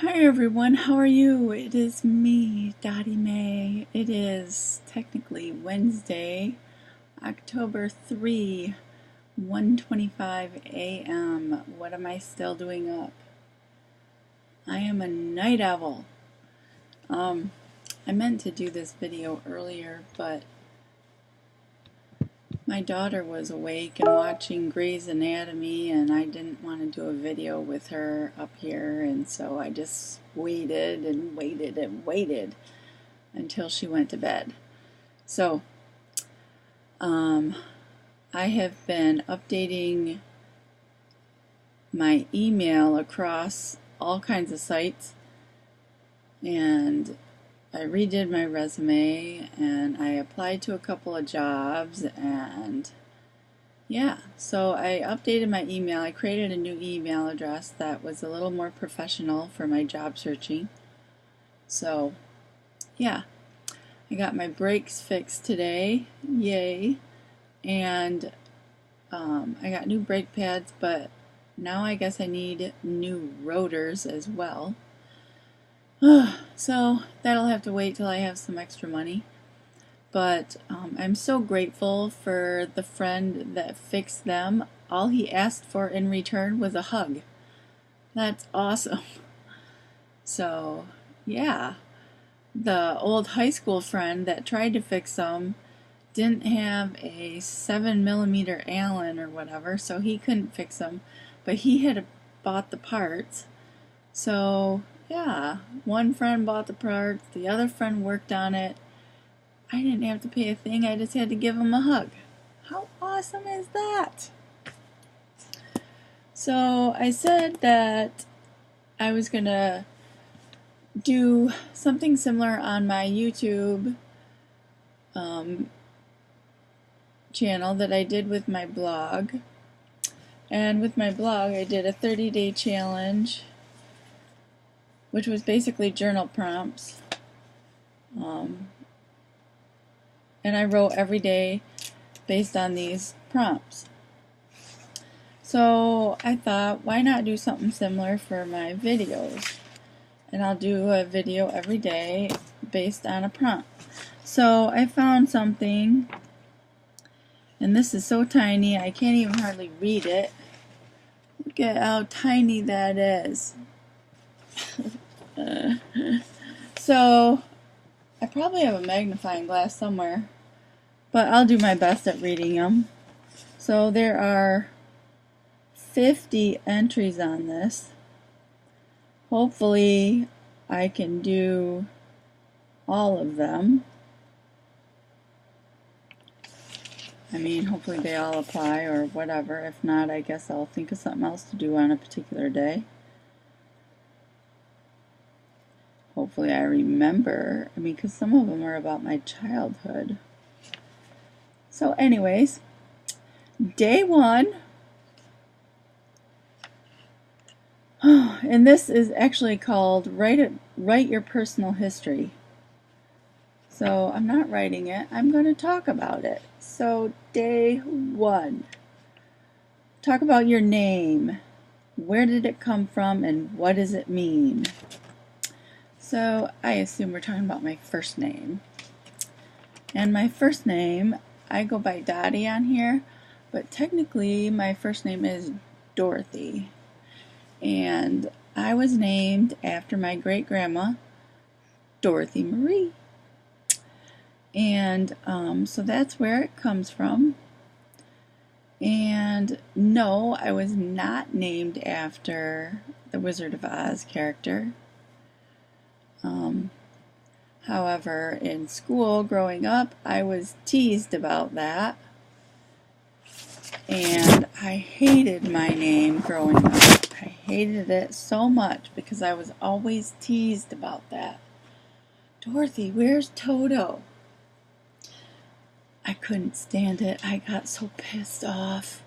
Hi everyone, how are you? It is me, Dottie Mae. It is technically Wednesday, October 3, 1:25 a.m. What am I still doing up? I am a night owl. I meant to do this video earlier, but my daughter was awake and watching Grey's Anatomy, and I didn't want to do a video with her up here, and so I just waited and waited and waited until she went to bed. So, I have been updating my email across all kinds of sites, and I redid my resume, and I applied to a couple of jobs, and yeah, so I updated my email. I created a new email address that was a little more professional for my job searching. So, yeah, I got my brakes fixed today, yay, and I got new brake pads, but now I guess I need new rotors as well. So that'll have to wait till I have some extra money. But I'm so grateful for the friend that fixed them. All he asked for in return was a hug. That's awesome. So, yeah. The old high school friend that tried to fix them didn't have a 7mm Allen or whatever, so he couldn't fix them. But he had bought the parts. So, yeah, one friend bought the parts, the other friend worked on it. I didn't have to pay a thing, I just had to give him a hug. How awesome is that? So I said that I was going to do something similar on my YouTube channel that I did with my blog. And with my blog, I did a 30-day challenge, which was basically journal prompts. And I wrote every day based on these prompts. So I thought, why not do something similar for my videos? And I'll do a video every day based on a prompt. So I found something, and this is so tiny I can't even hardly read it. Look at how tiny that is. So I probably have a magnifying glass somewhere, but I'll do my best at reading them. So there are 50 entries on this. Hopefully I can do all of them. I mean, hopefully they all apply or whatever. If not, I guess I'll think of something else to do on a particular day. Hopefully I remember. I mean, because some of them are about my childhood. So anyways, day 1. And this is actually called Write Your Personal History. So I'm not writing it, I'm going to talk about it. So day 1. Talk about your name. Where did it come from and what does it mean? So I assume we're talking about my first name. And my first name, I go by Dottie on here, but technically my first name is Dorothy. And I was named after my great-grandma, Dorothy Marie. And so that's where it comes from. And no, I was not named after the Wizard of Oz character. However, in school growing up, I was teased about that. And I hated my name growing up. I hated it so much because I was always teased about that. Dorothy, where's Toto? I couldn't stand it. I got so pissed off.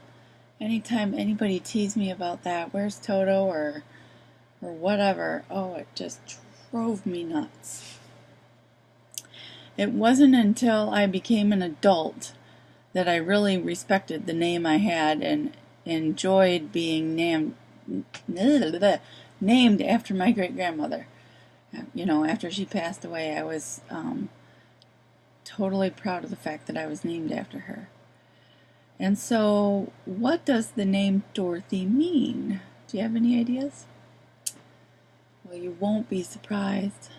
Anytime anybody teased me about that, where's Toto or whatever, oh, it just drove me nuts. It wasn't until I became an adult that I really respected the name I had and enjoyed being named after my great-grandmother. You know, after she passed away, I was totally proud of the fact that I was named after her. And so, what does the name Dorothy mean? Do you have any ideas? Well, you won't be surprised.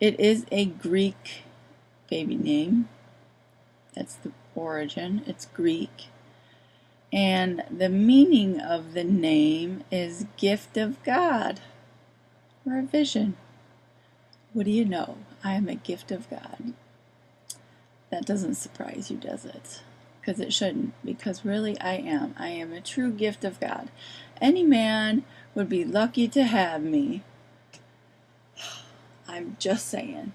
It is a Greek baby name. That's the origin. It's Greek. And the meaning of the name is gift of God, or a vision. What do you know? I am a gift of God. That doesn't surprise you, does it? Because it shouldn't, because really I am. I am a true gift of God. Any man would be lucky to have me. I'm just saying.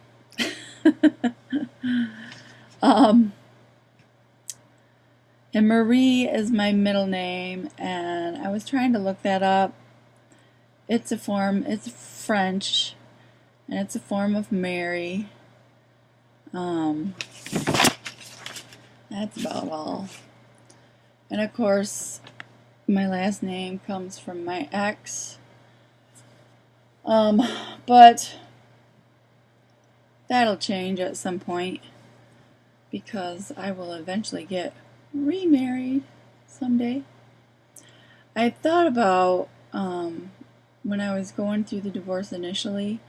And Marie is my middle name, and I was trying to look that up. It's French, and it's a form of Mary. That's about all. And of course, my last name comes from my ex. But that'll change at some point because I will eventually get remarried someday. I thought about when I was going through the divorce initially,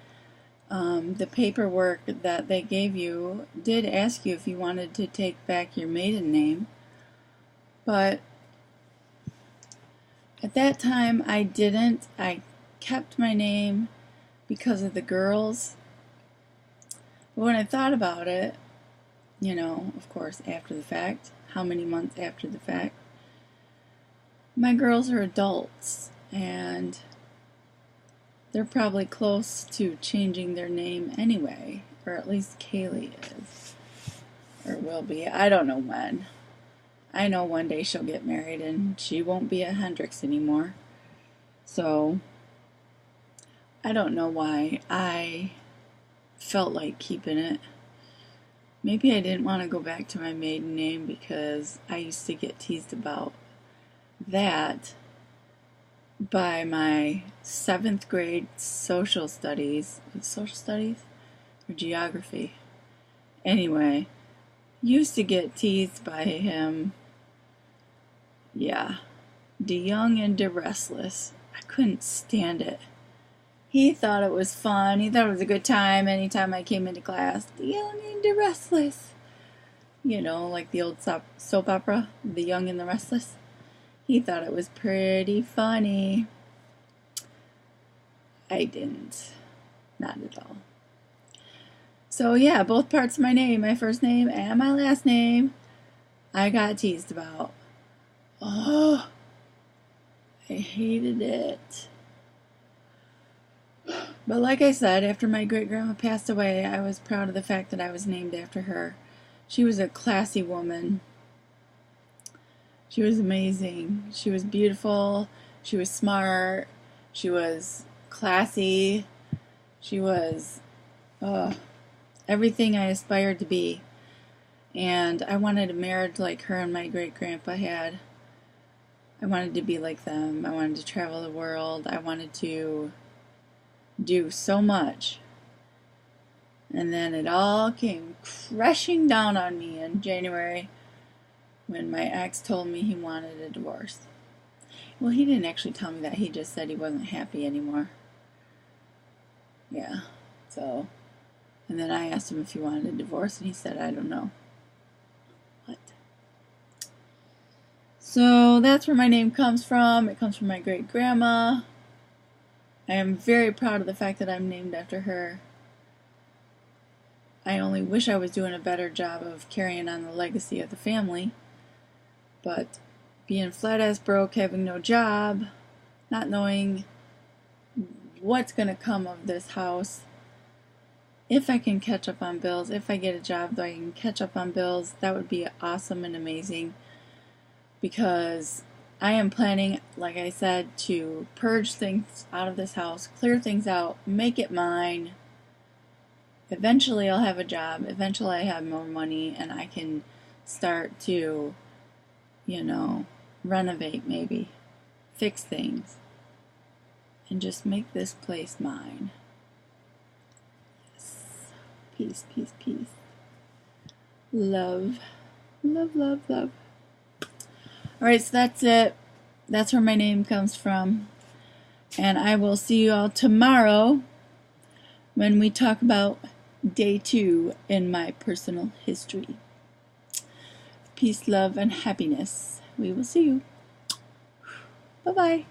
the paperwork that they gave you did ask you if you wanted to take back your maiden name, but at that time I didn't. I kept my name because of the girls. But when I thought about it, you know, of course, after the fact, how many months after the fact, my girls are adults and they're probably close to changing their name anyway, or at least Kaylee is, or will be. I don't know when. I know one day she'll get married and she won't be a Hendricks anymore. So, I don't know why I felt like keeping it. Maybe I didn't want to go back to my maiden name because I used to get teased about that by my 7th grade social studies or geography. Anyway, used to get teased by him. Yeah, DeYoung and DeRestless. I couldn't stand it. He thought it was fun. He thought it was a good time anytime I came into class. DeYoung and DeRestless. You know, like the old soap opera, The Young and the Restless. He thought it was pretty funny. I didn't. Not at all. So yeah, both parts of my name, my first name and my last name, I got teased about. Oh, I hated it. But like I said, after my great-grandma passed away, I was proud of the fact that I was named after her. She was a classy woman. She was amazing. She was beautiful. She was smart. She was classy. She was everything I aspired to be. And I wanted a marriage like her and my great-grandpa had. I wanted to be like them. I wanted to travel the world. I wanted to do so much. And then it all came crashing down on me in January when my ex told me he wanted a divorce. Well, he didn't actually tell me that. He just said he wasn't happy anymore. Yeah, so. And then I asked him if he wanted a divorce, and he said, I don't know. What? So that's where my name comes from. It comes from my great-grandma. I am very proud of the fact that I'm named after her. I only wish I was doing a better job of carrying on the legacy of the family. But being flat ass broke, having no job, not knowing what's going to come of this house, if I can catch up on bills, if I get a job that I can catch up on bills, that would be awesome and amazing. Because I am planning, like I said, to purge things out of this house, clear things out, make it mine. Eventually I'll have a job. Eventually I have more money and I can start to, you know, renovate maybe, fix things. and just make this place mine. Yes. Peace, peace, peace. Love. Love, love, love. Alright, so that's it. That's where my name comes from. And I will see you all tomorrow when we talk about day 2 in my personal history. Peace, love, and happiness. We will see you. Bye-bye.